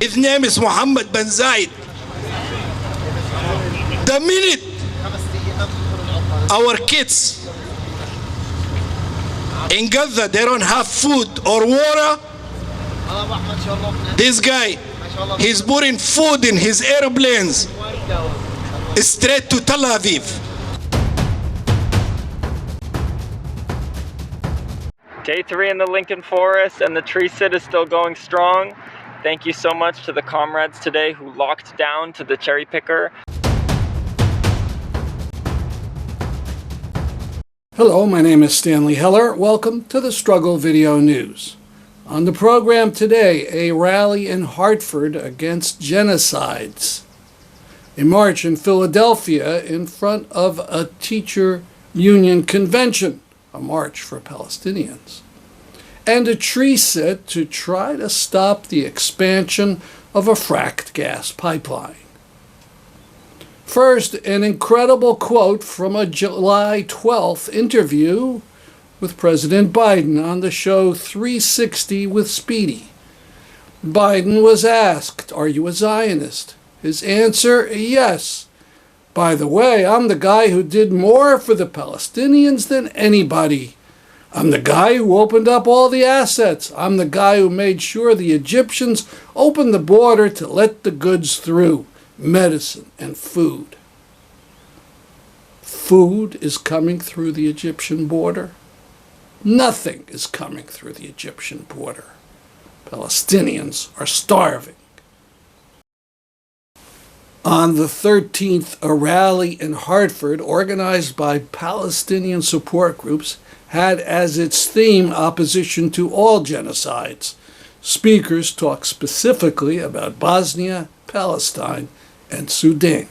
His name is Mohammad bin Zayed. The minute our kids in Gaza, they don't have food or water, this guy, he's putting food in his airplanes straight to Tel Aviv. Day 3 in the Lincoln Forest, and the tree sit is still going strong. Thank you so much to the comrades today who locked down to the cherry picker. Hello, my name is Stanley Heller. Welcome to the Struggle Video News. On the program today, a rally in Hartford against genocides. A march in Philadelphia in front of a teacher union convention, a march for Palestinians. And a tree sit to try to stop the expansion of a fracked gas pipeline. First, an incredible quote from a July 12th interview with President Biden on the show 360 with Speedy. Biden was asked, "Are you a Zionist?" His answer, yes. "By the way, I'm the guy who did more for the Palestinians than anybody. I'm the guy who opened up all the assets. I'm the guy who made sure the Egyptians opened the border to let the goods through, medicine and food." Food is coming through the Egyptian border? Nothing is coming through the Egyptian border. Palestinians are starving. On the 13th, a rally in Hartford organized by Palestinian support groups had as its theme opposition to all genocides. Speakers talked specifically about Bosnia, Palestine, and Sudan.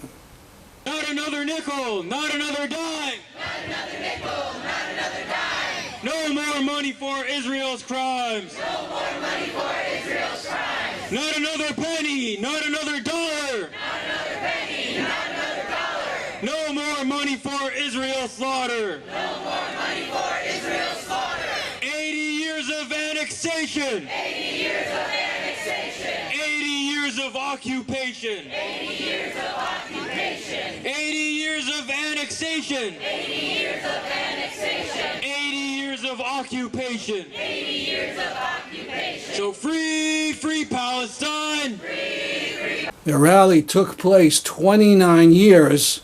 Not another nickel, not another dime. Not another nickel, not another dime. No more money for Israel's crimes. No more money for Israel's crimes. Not another penny, not another dollar. Not another penny, not another dollar. No more money for Israel's slaughter. No more money for Israel's slaughter. 80 years of annexation. 80 years of annexation. 80 years of occupation. 80 years of occupation. 80 years of annexation. 80 years of annexation. 80 years of occupation. 80 years of occupation. So free, free Palestine. Free, free. The rally took place 29 years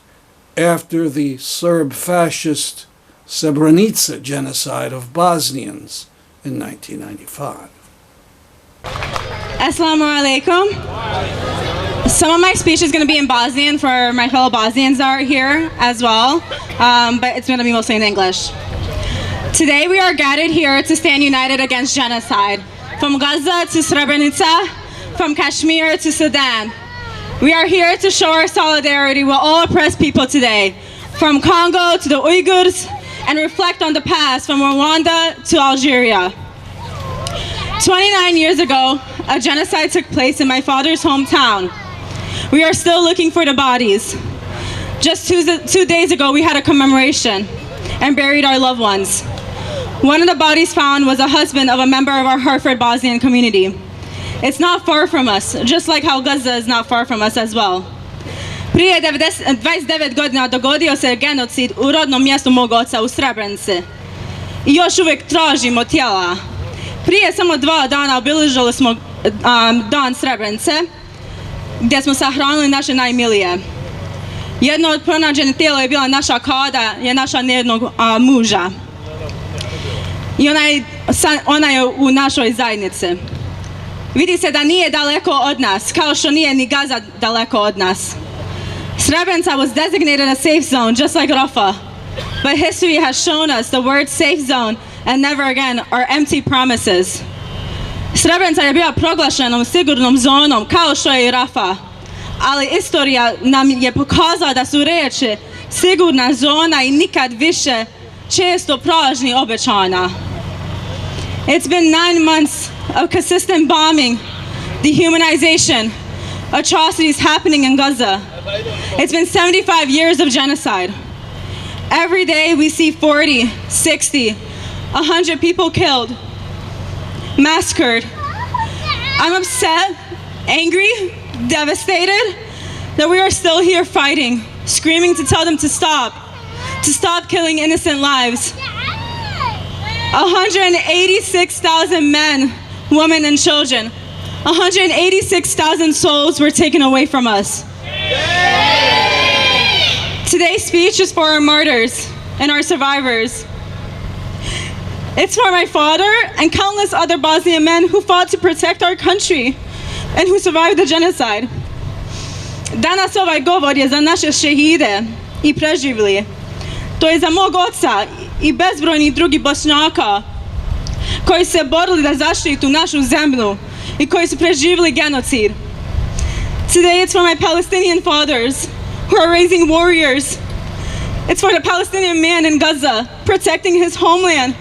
after the Serb fascist Srebrenica genocide of Bosnians in 1995. Assalamu alaikum. Some of my speech is going to be in Bosnian for my fellow Bosnians that are here as well, but it's going to be mostly in English. Today we are gathered here to stand united against genocide, from Gaza to Srebrenica, from Kashmir to Sudan. We are here to show our solidarity with all oppressed people today, from Congo to the Uyghurs, and reflect on the past from Rwanda to Algeria. 29 years ago, a genocide took place in my father's hometown. We are still looking for the bodies. Just 2 days ago, we had a commemoration and buried our loved ones. One of the bodies found was a husband of a member of our Hartford Bosnian community. It's not far from us, just like how Gaza is not far from us as well. Prije 29 godina dogodio se genocid u rodnom mjestu mog oca u Srebrenici. I još uvijek tražimo tijela. Prije samo 2 dana obilježili smo dan Srebrenice, gdje smo sahranili naše najmilije. Jedno od pronađenih tijela je bila naša kada, je naša nejednog muža. I ona je u našoj zajednici. Vidi se da nije daleko od nas, kao što nije ni Gaza daleko od nas. Srebrenica was designated a safe zone, just like Rafah. But history has shown us the word safe zone and never again are empty promises. Srebrenica je bila proglašenom sigurnom zonom, kao što je i Rafah. Ali istorija nam je pokazala da su riječi sigurna zona i nikad više često pražni obećanja. It's been 9 months of consistent bombing, dehumanization, atrocities happening in Gaza. It's been 75 years of genocide. Every day we see 40, 60, 100 people killed, massacred. I'm upset angry, devastated, that we are still here fighting, screaming to tell them to stop killing innocent lives. 186,000 men, women, and children. 186,000 souls were taken away from us. Today's speech is for our martyrs and our survivors. It's for my father and countless other Bosnian men who fought to protect our country and who survived the genocide. Danas ovaj govor je za naše šehide I preživli. To je za mog oca I bezbrojnih drugih Bošnjaka koji se borili da zaštitu našu zemlju I koji su preživjeli genocid. Today it's for my Palestinian fathers who are raising warriors. It's for the Palestinian man in Gaza protecting his homeland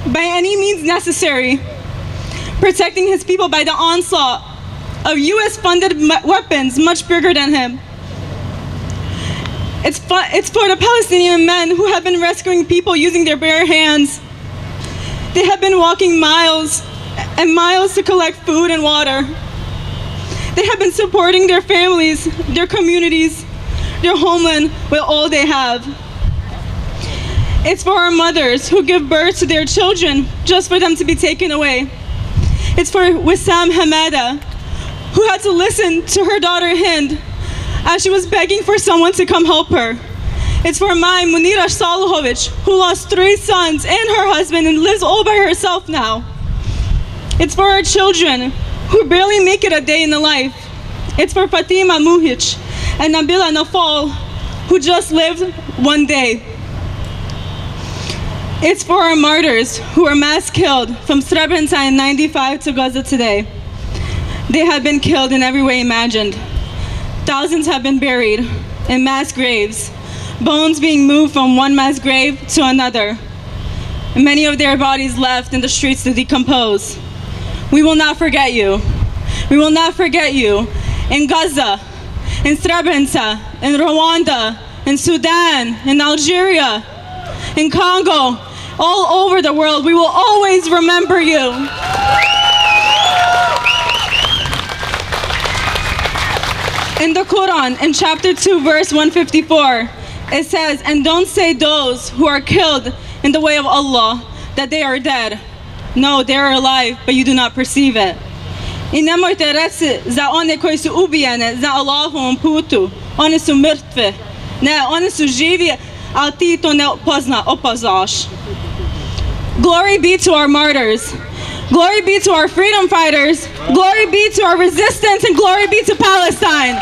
by any means necessary, protecting his people by the onslaught of US-funded weapons much bigger than him. It's for the Palestinian men who have been rescuing people using their bare hands. They have been walking miles and miles to collect food and water. They have been supporting their families, their communities, their homeland with all they have. It's for our mothers who give birth to their children just for them to be taken away. It's for Wissam Hamada, who had to listen to her daughter Hind as she was begging for someone to come help her. It's for my Munira Salahovic, who lost 3 sons and her husband and lives all by herself now. It's for our children who barely make it a day in the life. It's for Fatima Muhic and Nabila Nafal, who just lived 1 day. It's for our martyrs who were mass killed from Srebrenica in 95 to Gaza today. They have been killed in every way imagined. Thousands have been buried in mass graves, bones being moved from one mass grave to another. Many of their bodies left in the streets to decompose. We will not forget you. We will not forget you in Gaza, in Srebrenica, in Rwanda, in Sudan, in Algeria, in Congo, all over the world. We will always remember you. In the Quran, in chapter 2, verse 154, it says, "And don't say those who are killed in the way of Allah, that they are dead. No, they are alive, but you do not perceive it." I nemojte reći za one koji su ubijene za Allahovom putu, one su mrtve. Ne, one su živi, ali ti to ne opoznaš. Glory be to our martyrs. Glory be to our freedom fighters. Glory be to our resistance, and glory be to Palestine.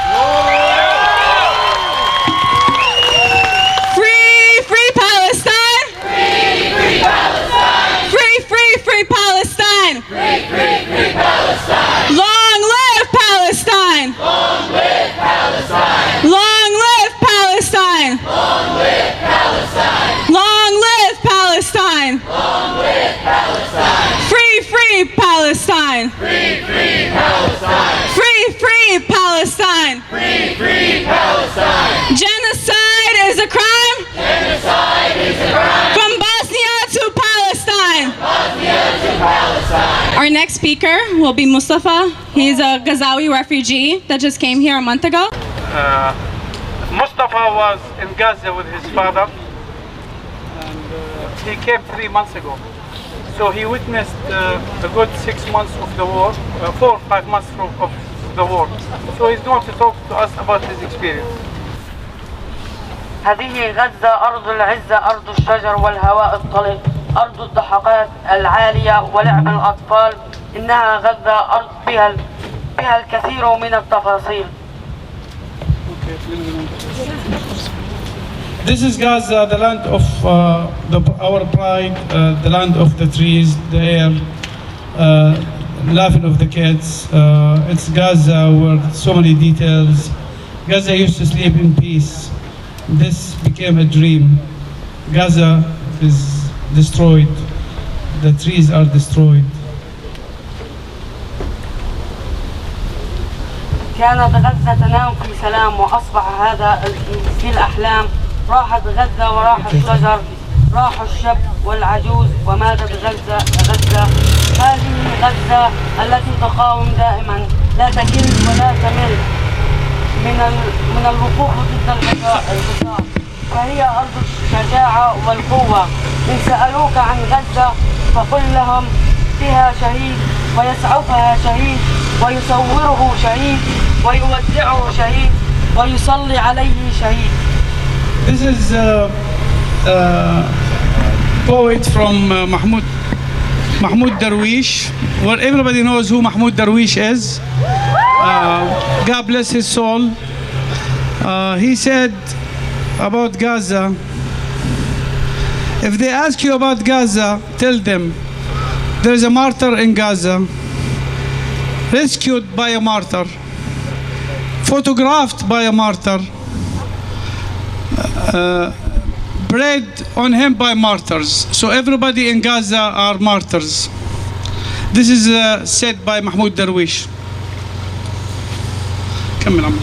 Free, free Palestine. Free, free Palestine. Free, free, free Palestine. Free, free, free Palestine. Long live Palestine. Long live Palestine. Long live Palestine. Long live Palestine. Long live Palestine. Long live Palestine. Free, free Palestine. Free, free Palestine. Free, free Palestine. Free, free Palestine. Genocide is a crime. Genocide is a crime. From Bosnia to Palestine. Bosnia to Palestine. Our next speaker will be Mustafa. He's a Gazawi refugee that just came here a month ago. Mustafa was in Gaza with his father, and he came 3 months ago. So he witnessed a good 6 months of the war, 4 or 5 months of the war. So he's going to talk to us about his experience. هذه غزة أرض العزة، أرض الشجر والهواء الطلق، أرض الضحكات العالية ولعب الأطفال. إنها غزة أرض فيها الكثير من التفاصيل. This is Gaza, the land of our pride, the land of the trees, the air, laughing of the kids. It's Gaza where so many details. Gaza used to sleep in peace. This became a dream. Gaza is destroyed. The trees are destroyed. كانت غزة تنام في سلام وأصبح هذا في الأحلام. راحت غزة وراح الشجر، راح الشاب والعجوز وماتت غزة. هذه غزة التي تقاوم دائما لا تكل ولا تمل من الوقوف ضد الحصار، فهي أرض الشجاعة والقوة. إن سألوك عن غزة فقل لهم فيها شهيد ويسعفها شهيد ويصوره شهيد ويودعه شهيد ويصلي عليه شهيد. This is a poet from Mahmoud Darwish, where everybody knows who Mahmoud Darwish is. God bless his soul. He said about Gaza, if they ask you about Gaza, tell them there is a martyr in Gaza, rescued by a martyr, photographed by a martyr, prayed on him by martyrs. So everybody in Gaza are martyrs. This is said by Mahmoud Darwish. كمل عمري.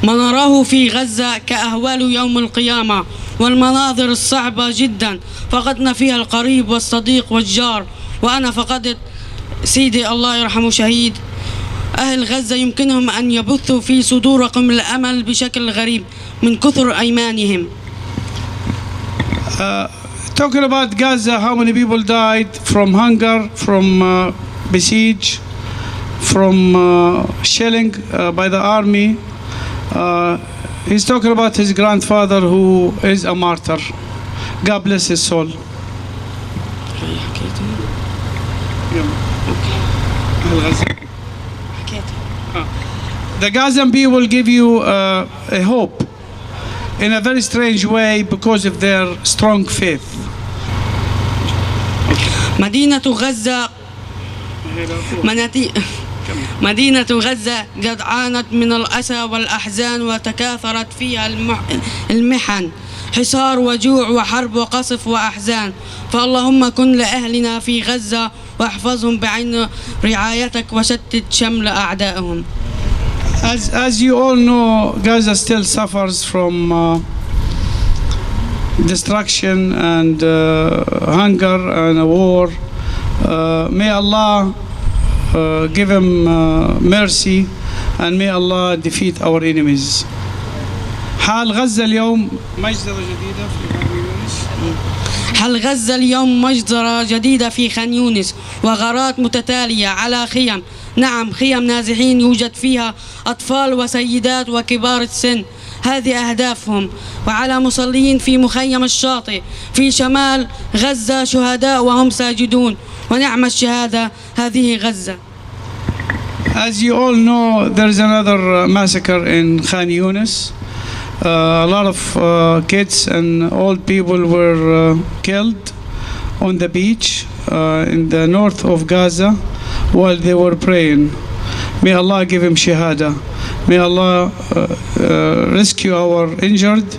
ما نراه في غزة كأهوال يوم القيامة والمناظر الصعبة جدا. فقدنا فيها القريب والصديق والجار، وأنا فقدت سيدي الله يرحمه شهيد. أهل غزة يمكنهم أن يبثوا في صدوركم الأمل بشكل غريب من كثر أيمانهم. Talking about Gaza, how many people died from hunger, from besiege, from shelling by the army. He's talking about his grandfather who is a martyr. God bless his soul. The Gazan people will give you a hope in a very strange way because of their strong faith. مدينة غزة مدينة غزة قد عانت من الأسى والأحزان وتكاثرت فيها المحن، حصار وجوع وحرب وقصف وأحزان. فاللهم كن لأهلنا في غزة واحفظهم بعين رعايتك وشتت شمل أعدائهم. As you all know, Gaza still suffers from destruction and hunger and a war. May Allah give him mercy and may Allah defeat our enemies. حال غزة اليوم مجزرة جديدة في خان يونس. حال غزة اليوم مجزرة جديدة في خان يونس وغارات متتالية على خيم. نعم، خيم نازحين يوجد فيها أطفال وسيدات وكبار السن. هذه أهدافهم. وعلى مصلين في مخيم الشاطئ في شمال غزة شهداء وهم ساجدون. ونعم الشهادة هذه غزة. As you all know, there is another massacre in Khan Yunis. A lot of kids and old people were killed on the beach in the north of Gaza while they were praying. May Allah give him shahada. May Allah rescue our injured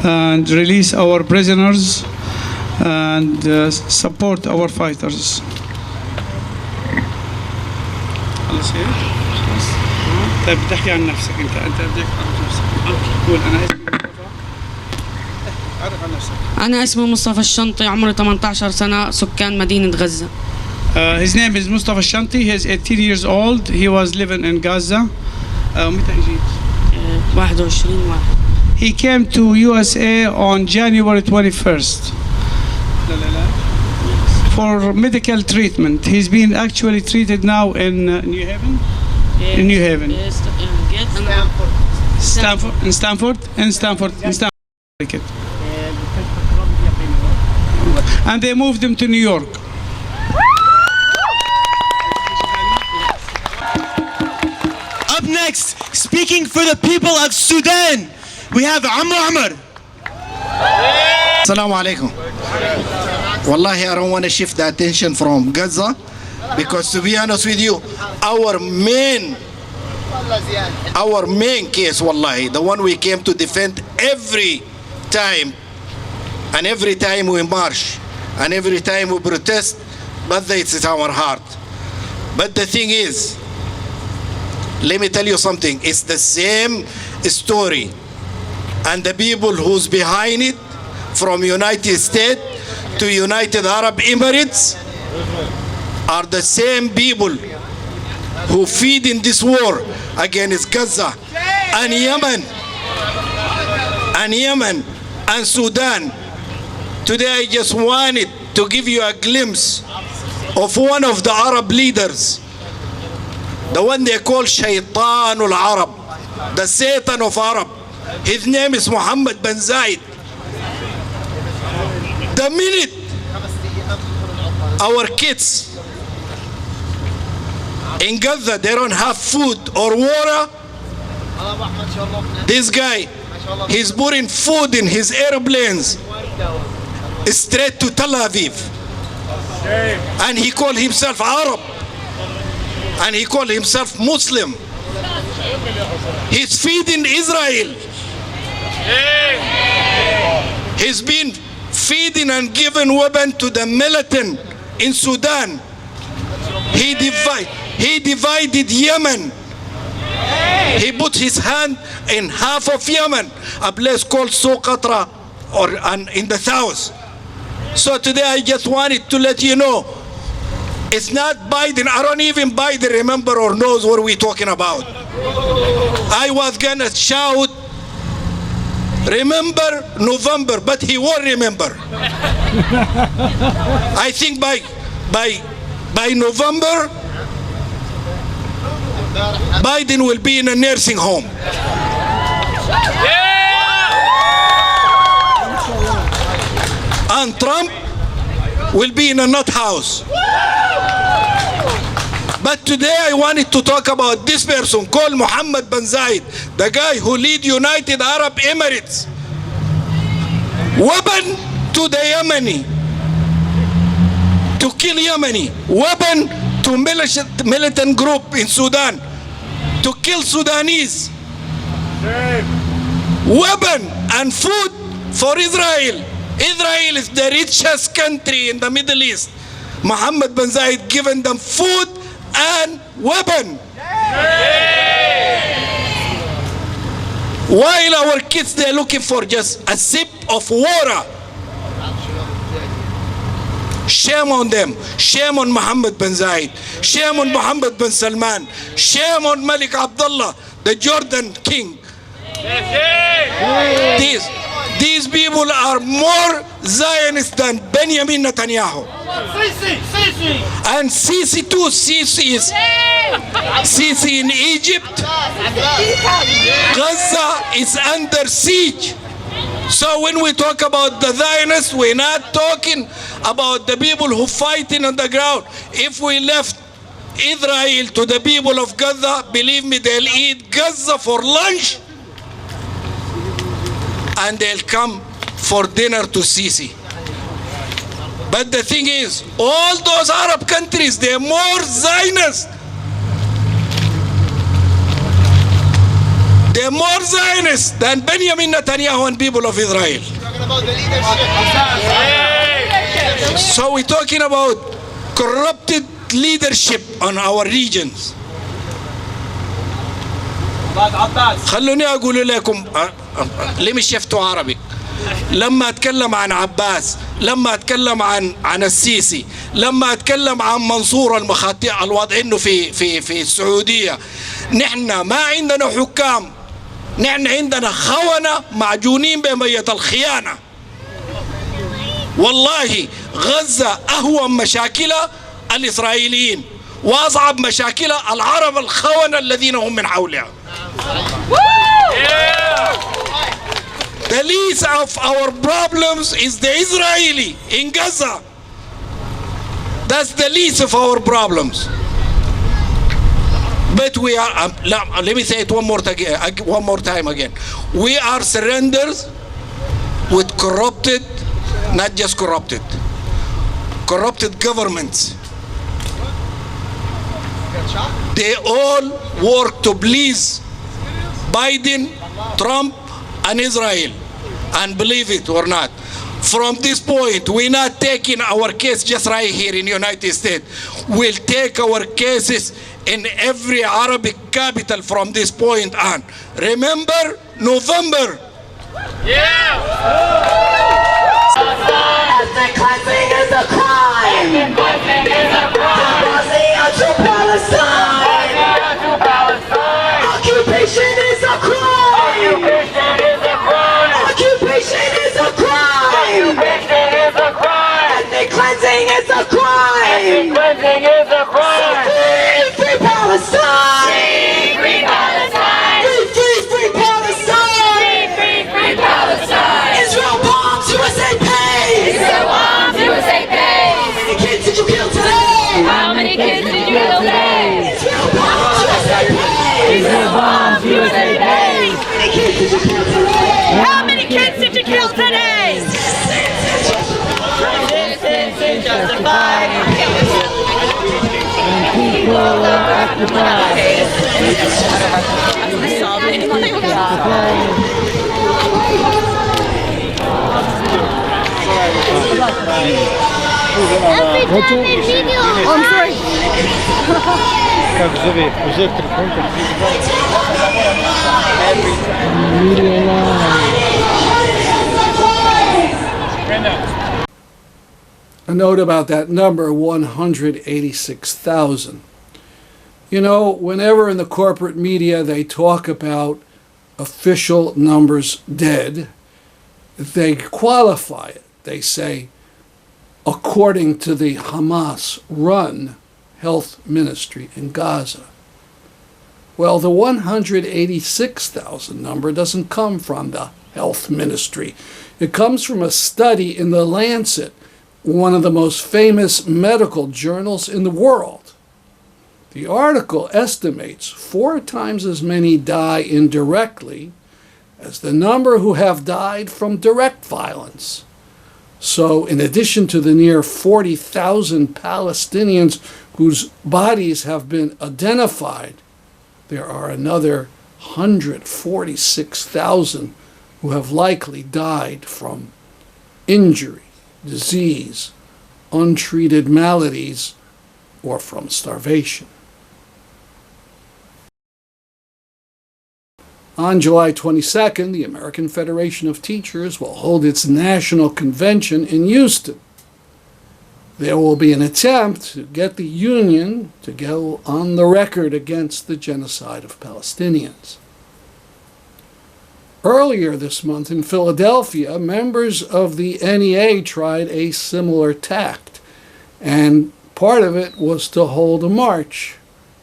and release our prisoners and support our fighters. خلاص هيك؟ خلاص. طيب بتحكي عن نفسك انت بدك تعرف نفسك. قول انا اسمي مصطفى. عرف عن نفسك. أنا اسمي مصطفى الشنطي، عمري 18 سنة، سكان مدينة غزة. His name is Mustafa Shanti. He is 18 years old. He was living in Gaza. متى اجيت؟ 21 واحد. He came to USA on January 21st. For medical treatment. He's been actually treated now in New Haven. In New Haven. Stanford. And they moved him to New York. Up next, speaking for the people of Sudan, we have Amr Amr. Assalamu alaikum. Wallahi, I don't want to shift the attention from Gaza because, to be honest with you, our main case, wallahi, the one we came to defend every time, and every time we march, and every time we protest, but it's our heart. But the thing is, let me tell you something, it's the same story, and the people who's behind it, from United States to United Arab Emirates, are the same people who feed in this war against Gaza and Yemen and Sudan. Today I just wanted to give you a glimpse of one of the Arab leaders, the one they call Shaytanul Arab, the Satan of Arab. His name is Mohammad bin Zayed. The minute our kids in Gaza, they don't have food or water, this guy, he's putting food in his airplanes straight to Tel Aviv. And he called himself Arab. And he called himself Muslim. He's feeding Israel. He's been feeding and giving weapons to the militant in Sudan. He divided Yemen. He put his hand in half of Yemen, a place called Socotra, and in the south. So today I just wanted to let you know, it's not Biden. I don't even Biden remember or knows what we're talking about. I was gonna shout, remember November, but he won't remember. I think by November, Biden will be in a nursing home. And Trump will be in a nut house. But today I wanted to talk about this person called Mohammad bin Zayed, the guy who lead United Arab Emirates. Weapon to the Yemeni, to kill Yemeni. Weapon to militant group in Sudan, to kill Sudanese. Weapon and food for Israel. Israel is the richest country in the Middle East. Mohammed bin Zayed given them food and weapon. While our kids, they're looking for just a sip of water. Shame on them. Shame on Mohammed bin Zayed. Shame on Mohammed bin Salman. Shame on Malik Abdullah, the Jordan king. These people are more Zionists than Benjamin Netanyahu. And Sisi too. Sisi in Egypt. Gaza is under siege. So when we talk about the Zionists, we're not talking about the people who fighting on the ground. If we left Israel to the people of Gaza, believe me, they'll eat Gaza for lunch and they'll come for dinner to Sisi. But the thing is, all those Arab countries, they're more Zionist. They're more Zionist than Benjamin Netanyahu and people of Israel. So we're talking about corrupted leadership on our regions. خلوني أقول لكم لم شفتوا عربي لما أتكلم عن عباس، لما أتكلم عن السيسي، لما أتكلم عن منصور المخاطئ الواضعين في السعودية. نحن ما عندنا حكام، نحن عندنا خونة معجونين بمية الخيانة. والله غزة أهون مشاكلها الإسرائيليين وأصعب مشاكلها العرب الخونة الذين هم من حولها. The least of our problems is the Israeli in Gaza. That's the least of our problems. But we are, let me say it one more time again. We are surrendered with corrupted, not just corrupted governments. They all work to please Biden, Trump, and Israel. And believe it or not, from this point, we're not taking our case just right here in the United States. We'll take our cases in every Arabic capital from this point on. Remember, November. Yeah! Ethnic cleansing is a crime! Ethnic cleansing is a crime! I'm sorry. A note about that number, 186,000. You know, whenever in the corporate media they talk about official numbers dead, they qualify it. They say, according to the Hamas-run health ministry in Gaza. Well, the 186,000 number doesn't come from the health ministry. It comes from a study in The Lancet, one of the most famous medical journals in the world. The article estimates 4 times as many die indirectly as the number who have died from direct violence. So, in addition to the near 40,000 Palestinians whose bodies have been identified, there are another 146,000 who have likely died from injury, disease, untreated maladies, or from starvation. On July 22nd, the American Federation of Teachers will hold its national convention in Houston. There will be an attempt to get the union to go on the record against the genocide of Palestinians. Earlier this month in Philadelphia, members of the NEA tried a similar tact, and part of it was to hold a march.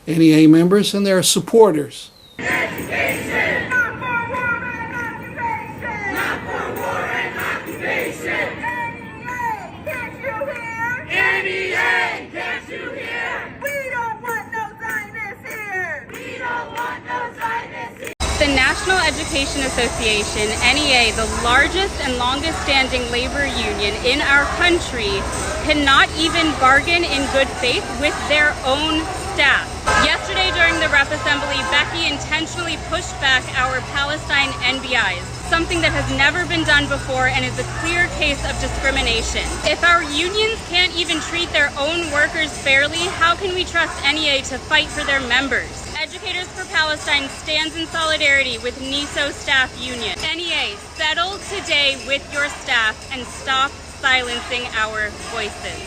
NEA members and their supporters. Education! Not for war and occupation! Not for war and occupation! NEA, can't you hear? NEA, can't you hear? We don't want no Zionists here! We don't want no Zionists here! The National Education Association, NEA, the largest and longest-standing labor union in our country, cannot even bargain in good faith with their own staff. Yesterday during the rep assembly, Becky intentionally pushed back our Palestine NBIs, something that has never been done before and is a clear case of discrimination. If our unions can't even treat their own workers fairly, how can we trust NEA to fight for their members? Educators for Palestine stands in solidarity with NESO staff union. NEA, settle today with your staff and stop silencing our voices.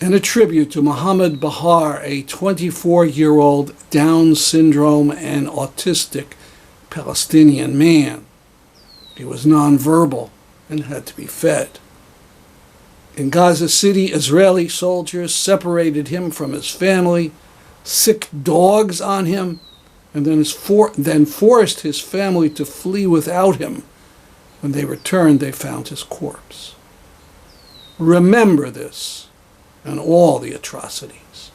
And a tribute to Mohammad Bhar, a 24-year-old Down syndrome and autistic Palestinian man. He was nonverbal and had to be fed. In Gaza City, Israeli soldiers separated him from his family, sicked dogs on him, and then forced his family to flee without him. When they returned, they found his corpse. Remember this and all the atrocities.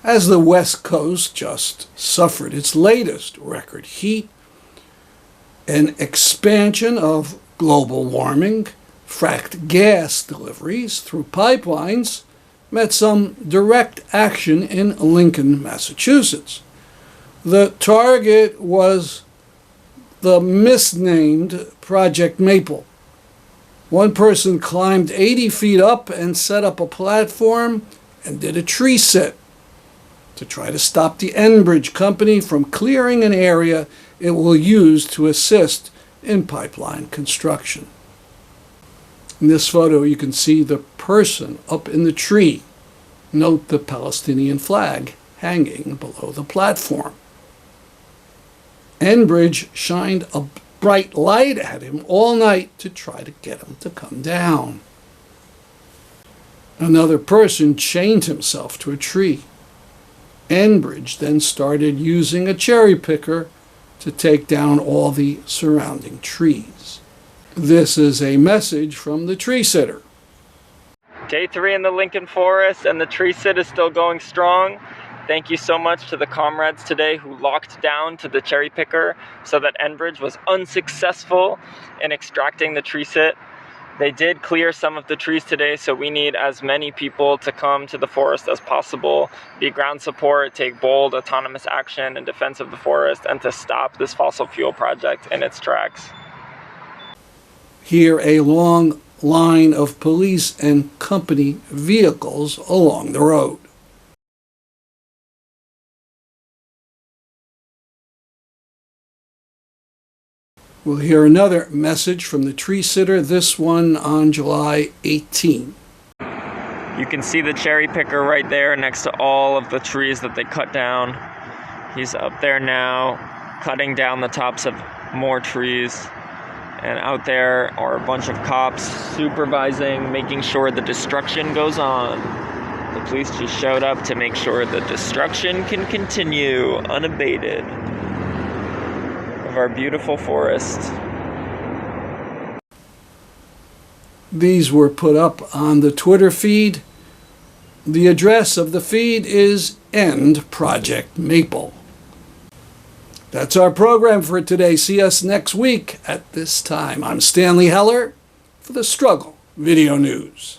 As the West Coast just suffered its latest record heat, an expansion of global warming, fracked gas deliveries through pipelines met some direct action in Lincoln, Massachusetts. The target was the misnamed Project Maple. One person climbed 80 feet up and set up a platform and did a tree sit to try to stop the Enbridge company from clearing an area it will use to assist in pipeline construction. In this photo, you can see the person up in the tree. Note the Palestinian flag hanging below the platform. Enbridge shined a bright light at him all night to try to get him to come down. Another person chained himself to a tree. Enbridge then started using a cherry picker to take down all the surrounding trees. This is a message from the tree sitter. Day 3 in the Lincoln Forest, and the tree sit is still going strong. Thank you so much to the comrades today who locked down to the cherry picker so that Enbridge was unsuccessful in extracting the tree sit. They did clear some of the trees today, so we need as many people to come to the forest as possible, be ground support, take bold, autonomous action in defense of the forest, and to stop this fossil fuel project in its tracks. Here, a long line of police and company vehicles along the road. We'll hear another message from the tree sitter, this one on July 18. You can see the cherry picker right there next to all of the trees that they cut down. He's up there now, cutting down the tops of more trees. And out there are a bunch of cops supervising, making sure the destruction goes on. The police just showed up to make sure the destruction can continue unabated of our beautiful forest. These were put up on the Twitter feed. The address of the feed is End Project Maple. That's our program for today. See us next week at this time. I'm Stanley Heller for the Struggle Video News.